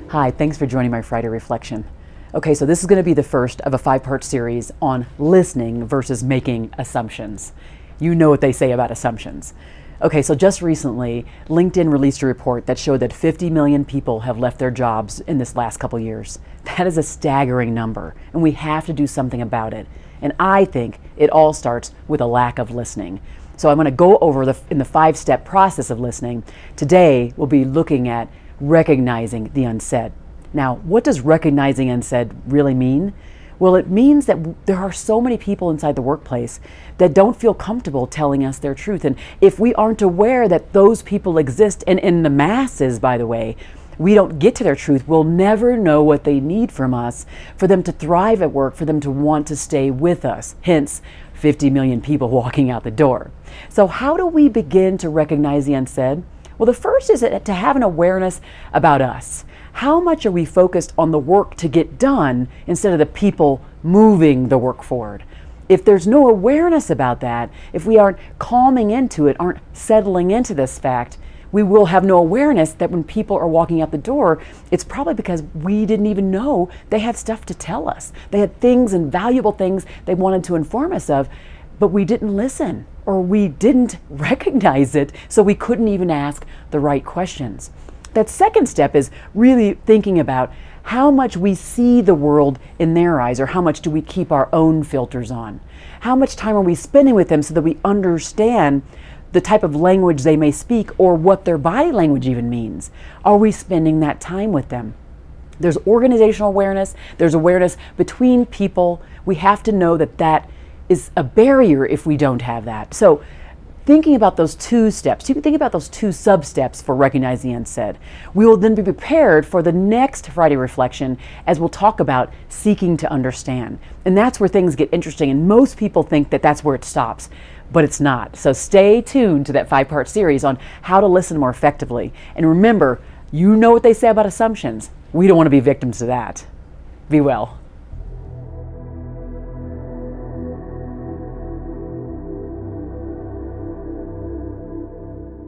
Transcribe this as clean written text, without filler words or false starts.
Hi, thanks for joining my Friday Reflection. Okay, so this is going to be the first of a 5-part series on listening versus making assumptions. You know what they say about assumptions. Okay, so just recently, LinkedIn released a report that showed that 50 million people have left their jobs in this last couple years. That is a staggering number, and we have to do something about it. And I think it all starts with a lack of listening. So I'm going to go over in the 5-step process of listening. Today, we'll be looking at recognizing the unsaid. Now, what does recognizing unsaid really mean? Well, it means that there are so many people inside the workplace that don't feel comfortable telling us their truth. And if we aren't aware that those people exist, and in the masses, by the way, we don't get to their truth, we'll never know what they need from us for them to thrive at work, for them to want to stay with us. Hence, 50 million people walking out the door. So how do we begin to recognize the unsaid? Well, the first is to have an awareness about us. How much are we focused on the work to get done instead of the people moving the work forward? If there's no awareness about that, if we aren't calming into it, aren't settling into this fact, we will have no awareness that when people are walking out the door, it's probably because we didn't even know they had stuff to tell us. They had things and valuable things they wanted to inform us of, but we didn't listen or we didn't recognize it, so we couldn't even ask the right questions. That second step is really thinking about how much we see the world in their eyes, or how much do we keep our own filters on? How much time are we spending with them so that we understand the type of language they may speak or what their body language even means? Are we spending that time with them? There's organizational awareness, there's awareness between people. We have to know that that is a barrier if we don't have that. So thinking about those 2 steps, you can think about those 2 sub-steps for recognizing the unsaid. We will then be prepared for the next Friday Reflection as we'll talk about seeking to understand. And that's where things get interesting, and most people think that that's where it stops, but it's not. So stay tuned to that 5-part series on how to listen more effectively. And remember, you know what they say about assumptions. We don't want to be victims of that. Be well.